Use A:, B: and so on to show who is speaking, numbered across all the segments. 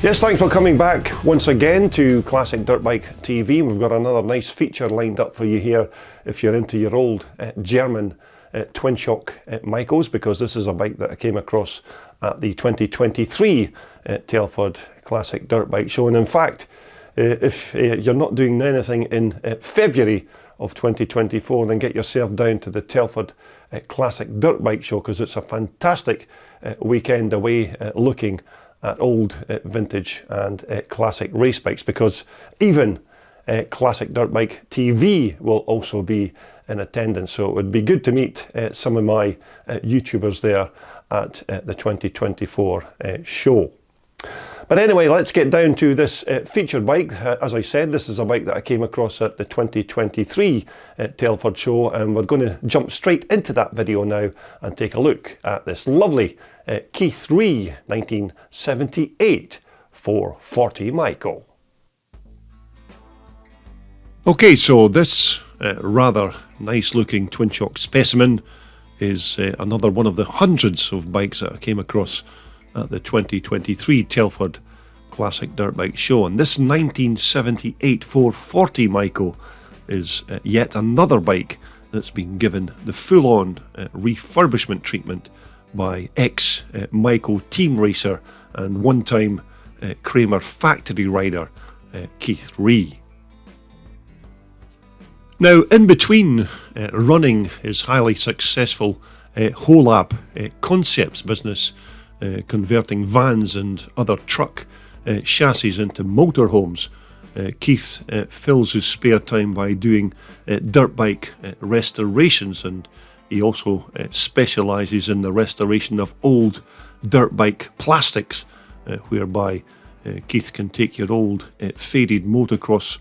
A: Yes, thanks for coming back once again to Classic Dirt Bike TV. We've got another nice feature lined up for you here if you're into your old German twin shock Maicos, because this is a bike that I came across at the 2023 Telford Classic Dirt Bike Show. And in fact, if you're not doing anything in February of 2024, then get yourself down to the Telford Classic Dirt Bike Show, because it's a fantastic weekend away looking at old vintage and classic race bikes, because even Classic Dirt Bike TV will also be in attendance. So it would be good to meet some of my YouTubers there at the 2024 show. But anyway, let's get down to this featured bike. As I said, this is a bike that I came across at the 2023 Telford show, and we're going to jump straight into that video now and take a look at this lovely Keith Ree 1978 440 Maico. Okay, so this rather nice looking twin shock specimen is another one of the hundreds of bikes that I came across at the 2023 Telford Classic Dirt Bike Show. And this 1978 440 Maico is yet another bike that's been given the full-on refurbishment treatment by ex-Maico team racer and one-time Kramer factory rider Keith Ree. Now, in between running his highly successful Holab concepts business, converting vans and other truck chassis into motorhomes, Keith fills his spare time by doing dirt bike restorations, and he also specialises in the restoration of old dirt bike plastics, whereby Keith can take your old faded motocross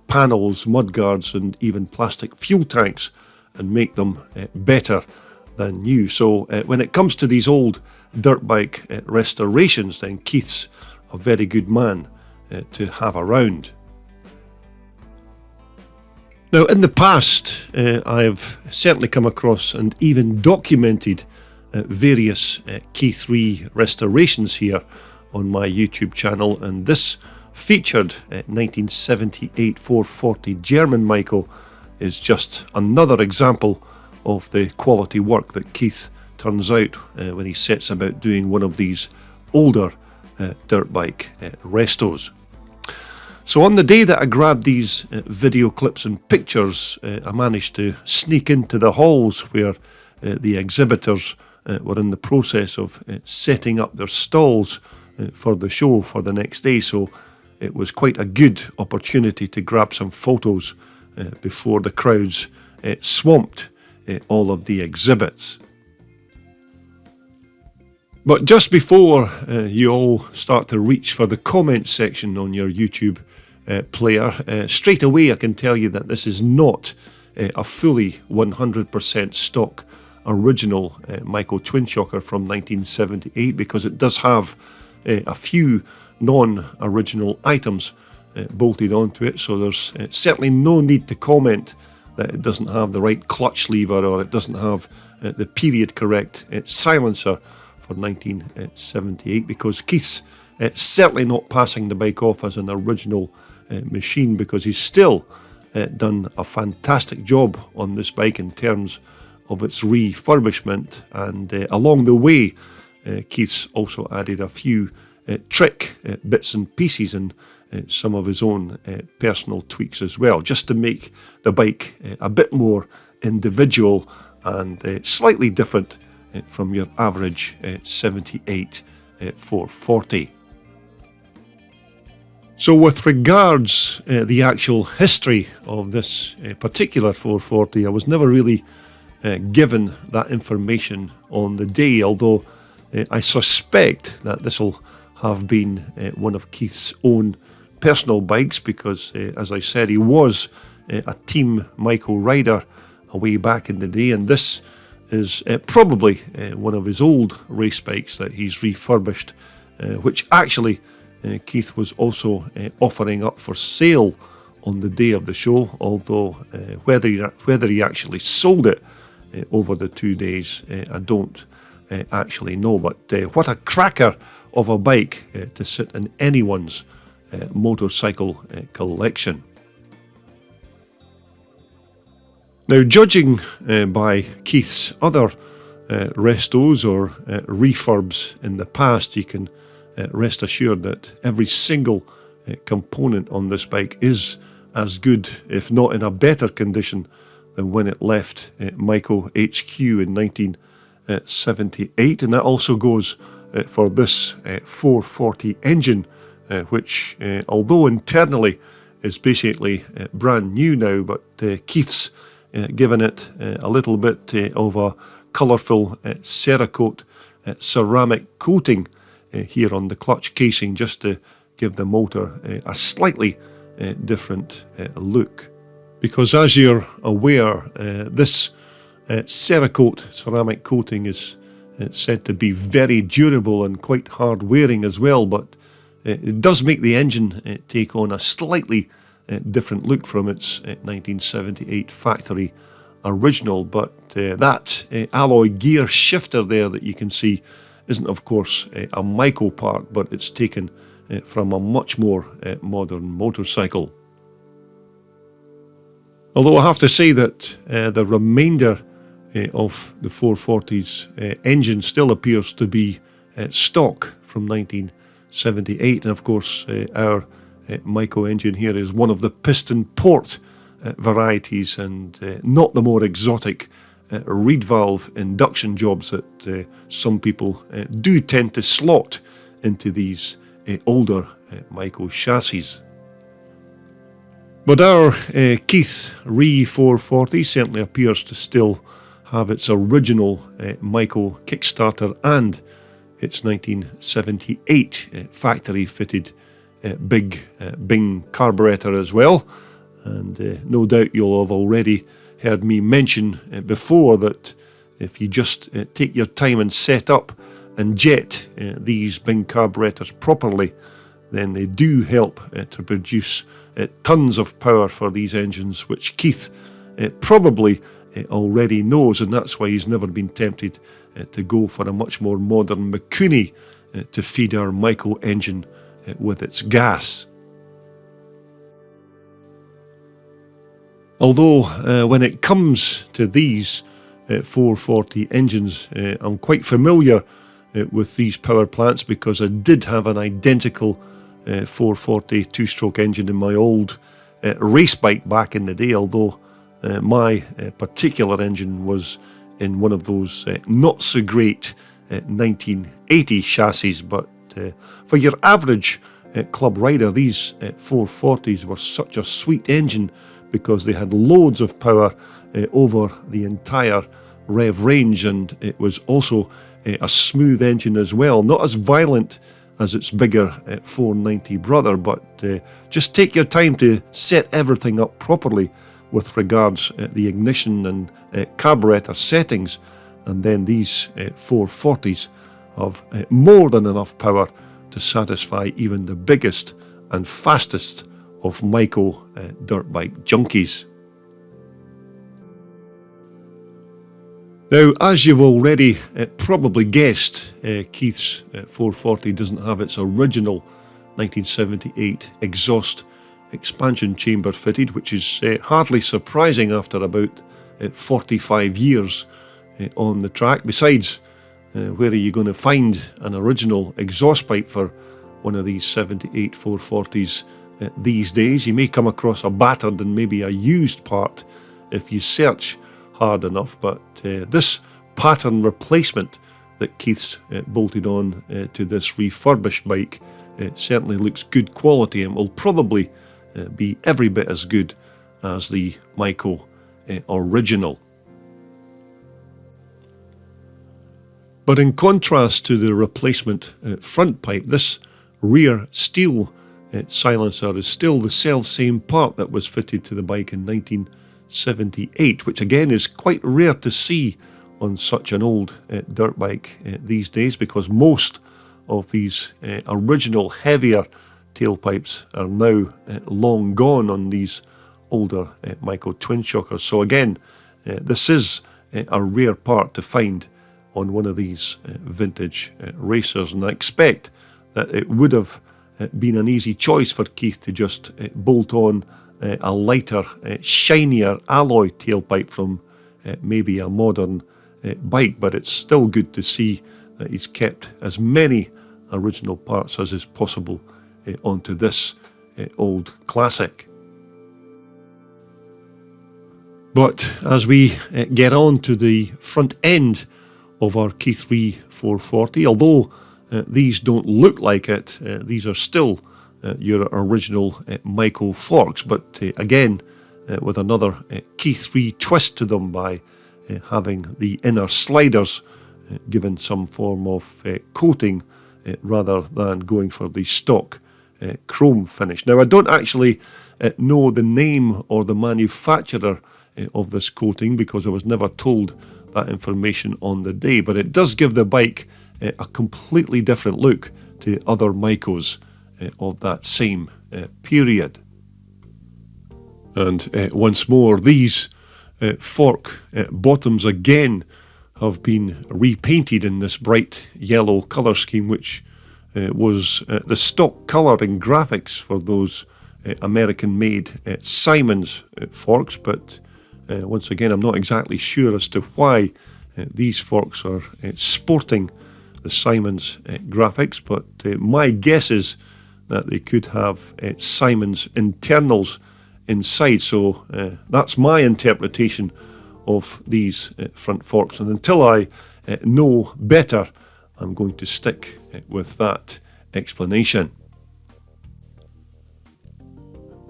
A: panels, mudguards and even plastic fuel tanks and make them better than new. So when it comes to these old dirt bike restorations, then Keith's a very good man to have around. Now, in the past, I've certainly come across and even documented various Keith Ree restorations here on my YouTube channel, and this featured 1978 440 German Maico is just another example of the quality work that Keith turns out when he sets about doing one of these older dirt bike restos. So on the day that I grabbed these video clips and pictures, I managed to sneak into the halls where the exhibitors were in the process of setting up their stalls for the show for the next day. So it was quite a good opportunity to grab some photos before the crowds swamped all of the exhibits. But just before you all start to reach for the comment section on your YouTube player, straight away I can tell you that this is not a fully 100% stock original Maico Twinshocker from 1978, because it does have a few non-original items bolted onto it. So there's certainly no need to comment that it doesn't have the right clutch lever or it doesn't have the period correct silencer for 1978, because Keith's certainly not passing the bike off as an original machine, because he's still done a fantastic job on this bike in terms of its refurbishment, and along the way Keith's also added a few trick bits and pieces and some of his own personal tweaks as well, just to make the bike a bit more individual and slightly different from your average 78 440. So with regards the actual history of this particular 440, I was never really given that information on the day, although I suspect that this will have been one of Keith's own personal bikes, because as I said, he was a team Maico rider way back in the day, and this is probably one of his old race bikes that he's refurbished, which actually Keith was also offering up for sale on the day of the show, although whether he actually sold it over the 2 days, I don't actually know. But what a cracker of a bike to sit in anyone's motorcycle collection. Now, judging by Keith's other restos or refurbs in the past, you can rest assured that every single component on this bike is as good, if not in a better condition, than when it left Maico HQ in 1978. And that also goes for this 440 engine, which, although internally is basically brand new now, but Keith's given it a little bit of a colourful Cerakote ceramic coating here on the clutch casing, just to give the motor a slightly different look. Because as you're aware, this Cerakote ceramic coating is said to be very durable and quite hard wearing as well, but it does make the engine take on a slightly different look from its 1978 factory original. But that alloy gear shifter there that you can see isn't of course a Maico part, but it's taken from a much more modern motorcycle. Although I have to say that the remainder of the 440's engine still appears to be stock from 1978, and of course our Maico engine here is one of the piston port varieties, and not the more exotic reed valve induction jobs that some people do tend to slot into these older Maico chassis. But our Keith Ree 440 certainly appears to still have its original Maico Kickstarter and its 1978 factory-fitted big Bing carburetor as well. And no doubt you'll have already heard me mention before that if you just take your time and set up and jet these Bing carburetors properly, then they do help to produce tons of power for these engines, which Keith probably already knows, and that's why he's never been tempted to go for a much more modern Mikuni to feed our Maico engine with its gas. Although when it comes to these 440 engines, I'm quite familiar with these power plants because I did have an identical 440 two-stroke engine in my old race bike back in the day, although my particular engine was in one of those not so great 1980 chassis. But for your average club rider, these 440s were such a sweet engine because they had loads of power over the entire rev range, and it was also a smooth engine as well, not as violent as its bigger 490 brother, but just take your time to set everything up properly with regards the ignition and carburetor settings, and then these 440s have more than enough power to satisfy even the biggest and fastest of Maico dirt bike junkies. Now, as you've already probably guessed, Keith's 440 doesn't have its original 1978 exhaust expansion chamber fitted, which is hardly surprising after about 45 years on the track. Besides, where are you going to find an original exhaust pipe for one of these 78 440s these days? You may come across a battered and maybe a used part if you search hard enough, but this pattern replacement that Keith's bolted on to this refurbished bike certainly looks good quality and will probably be every bit as good as the Maico original. But in contrast to the replacement front pipe, this rear steel silencer is still the self-same part that was fitted to the bike in 1978, which again is quite rare to see on such an old dirt bike these days, because most of these original heavier tailpipes are now long gone on these older Maico Twinshockers. So again, this is a rare part to find on one of these vintage racers, and I expect that it would have been an easy choice for Keith to just bolt on a lighter, shinier alloy tailpipe from maybe a modern bike, but it's still good to see that he's kept as many original parts as is possible onto this old classic. But as we get on to the front end of our Keith Ree 440, although these don't look like it, these are still your original Maico forks, but again with another Keith Ree twist to them by having the inner sliders given some form of coating rather than going for the stock chrome finish. Now, I don't actually know the name or the manufacturer of this coating because I was never told that information on the day, but it does give the bike a completely different look to other Maicos of that same period. And once more, these fork bottoms again have been repainted in this bright yellow colour scheme, which was the stock colour and graphics for those American-made Simon's forks, but once again, I'm not exactly sure as to why these forks are sporting the Simon's graphics, but my guess is that they could have Simon's internals inside, so that's my interpretation of these front forks, and until I know better, I'm going to stick with that explanation.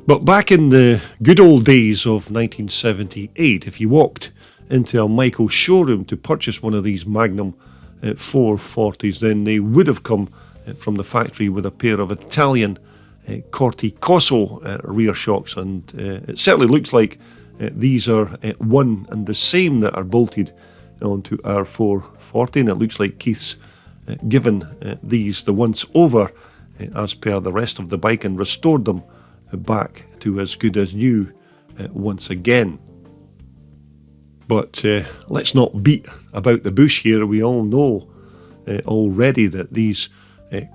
A: But back in the good old days of 1978, if you walked into a Maico showroom to purchase one of these Magnum 440s, then they would have come from the factory with a pair of Italian Corti Cosso rear shocks, and it certainly looks like these are one and the same that are bolted onto our 440, and it looks like Keith's given these the once over as per the rest of the bike and restored them back to as good as new once again. But let's not beat about the bush here. We all know already that these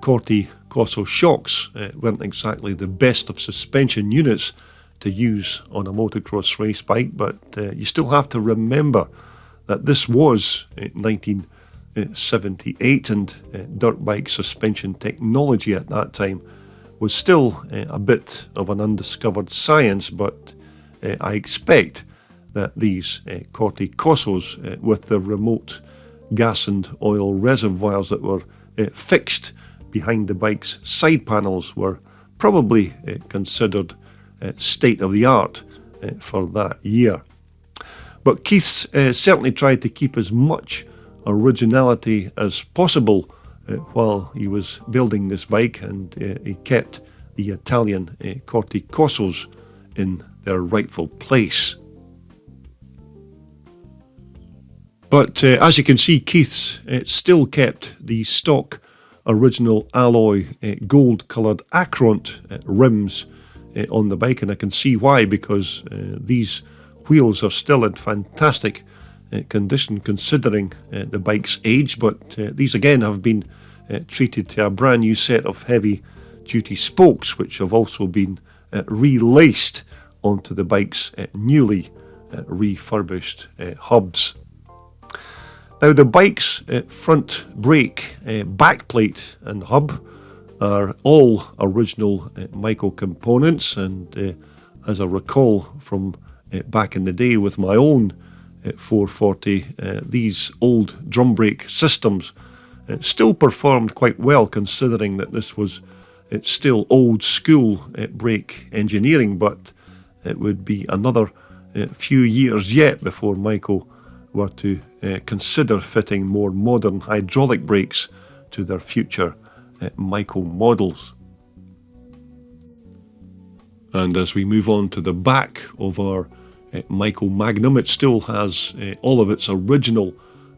A: Corti Cosso shocks weren't exactly the best of suspension units to use on a motocross race bike, but you still have to remember that this was 1978 and dirt bike suspension technology at that time was still a bit of an undiscovered science, but I expect that these Corti Cossos with the remote gas and oil reservoirs that were fixed behind the bike's side panels were probably considered state of the art for that year. But Keith's certainly tried to keep as much originality as possible while he was building this bike, and he kept the Italian Corti Cossos in their rightful place. But as you can see, Keith's still kept the stock original alloy gold coloured Acront rims on the bike, and I can see why, because these wheels are still in fantastic condition considering the bike's age, but these again have been treated to a brand new set of heavy duty spokes, which have also been relaced onto the bike's newly refurbished hubs. Now, the bike's front brake backplate and hub are all original Maico components, and as I recall from back in the day with my own 440, these old drum brake systems still performed quite well, considering that this was still old school brake engineering, but it would be another few years yet before Maico were to consider fitting more modern hydraulic brakes to their future Maico models. And as we move on to the back of our Maico Magnum, it still has all of its original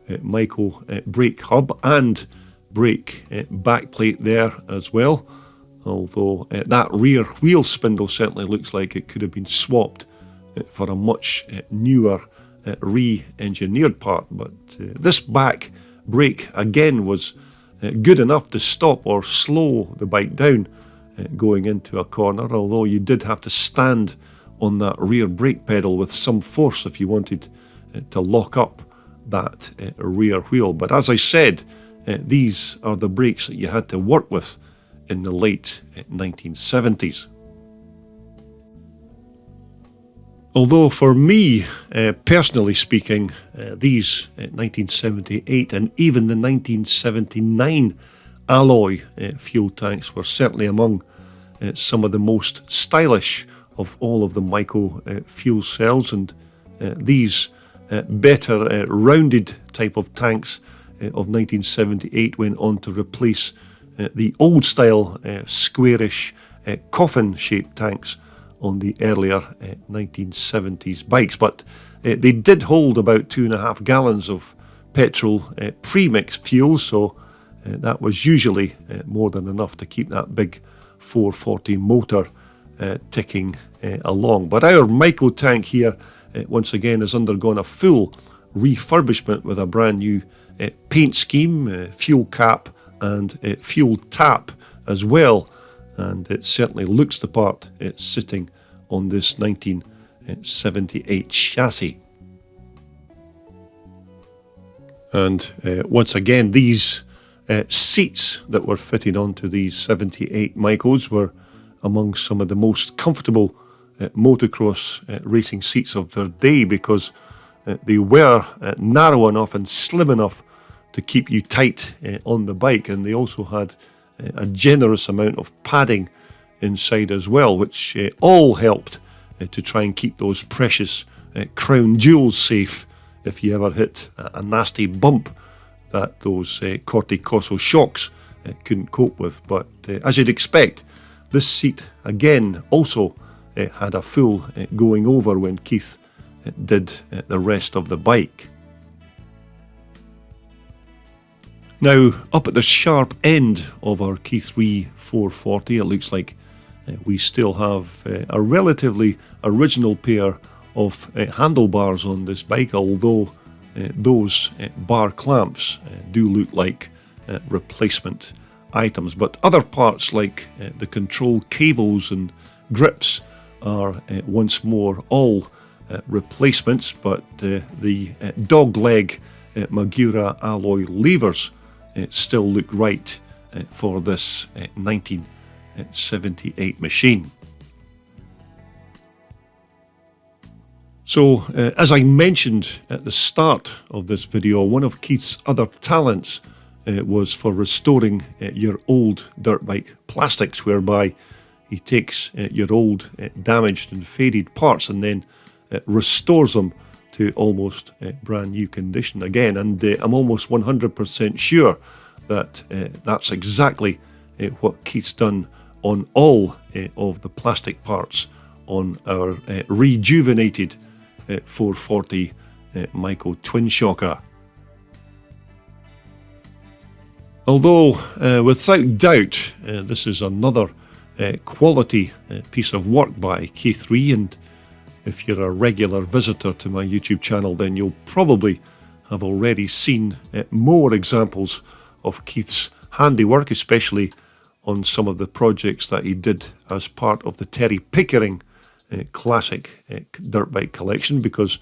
A: Maico brake hub and brake backplate there as well, although that rear wheel spindle certainly looks like it could have been swapped for a much newer re-engineered part. But this back brake again was good enough to stop or slow the bike down going into a corner, although you did have to stand on that rear brake pedal with some force if you wanted to lock up that rear wheel. But as I said, these are the brakes that you had to work with in the late 1970s. Although for me, personally speaking, these 1978 and even the 1979 alloy fuel tanks were certainly among some of the most stylish of all of the Maico fuel cells, and these better rounded type of tanks of 1978 went on to replace the old style squarish coffin shaped tanks on the earlier 1970s bikes. But they did hold about 2.5 gallons of petrol pre-mixed fuel, so that was usually more than enough to keep that big 440 motor ticking along. But our Maico tank here once again has undergone a full refurbishment with a brand new paint scheme, fuel cap and fuel tap as well, and it certainly looks the part sitting on this 1978 chassis. And once again, these seats that were fitted onto these 78 Maicos were among some of the most comfortable motocross racing seats of their day, because they were narrow enough and slim enough to keep you tight on the bike, and they also had a generous amount of padding inside as well, which all helped to try and keep those precious crown jewels safe if you ever hit a nasty bump that those Corte-Cosso shocks couldn't cope with. But as you'd expect, this seat again also had a full going over when Keith did the rest of the bike. Now, up at the sharp end of our Keith Ree 440, it looks like we still have a relatively original pair of handlebars on this bike, although those bar clamps do look like replacement items. But other parts like the control cables and grips are once more all replacements, but the dog leg Magura alloy levers still look right for this 1978 machine. So, as I mentioned at the start of this video, one of Keith's other talents was for restoring your old dirt bike plastics, whereby he takes your old damaged and faded parts and then restores them to almost brand new condition again. And I'm almost 100% sure that that's exactly what Keith's done on all of the plastic parts on our rejuvenated 440 Maico Twinshocker. Although without doubt this is another quality piece of work by Keith Ree, and if you're a regular visitor to my YouTube channel, then you'll probably have already seen more examples of Keith's handiwork, especially on some of the projects that he did as part of the Terry Pickering classic dirt bike collection, because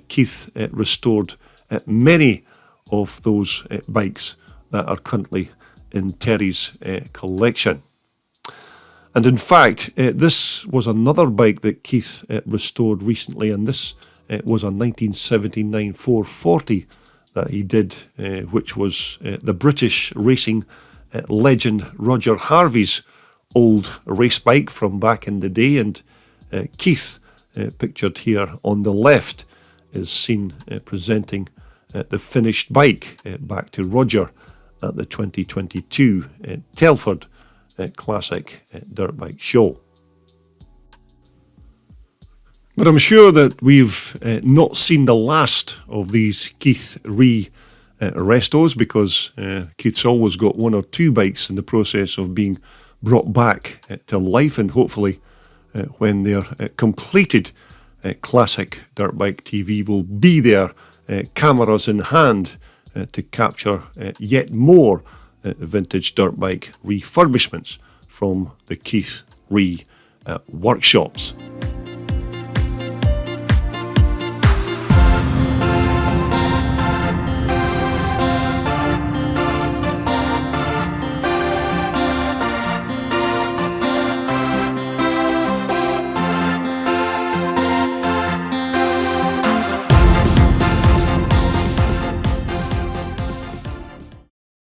A: Keith restored many of those bikes that are currently in Terry's collection. And in fact, this was another bike that Keith restored recently, and this was a 1979 440 that he did, which was the British racing legend Roger Harvey's old race bike from back in the day. And Keith, pictured here on the left, is seen presenting the finished bike back to Roger at the 2022 Telford Classic Dirt Bike Show. But I'm sure that we've not seen the last of these Keith Ree restos, because Keith's always got one or two bikes in the process of being brought back to life, and hopefully when they're completed, Classic Dirt Bike TV will be there, cameras in hand, to capture yet more vintage dirt bike refurbishments from the Keith Ree workshops.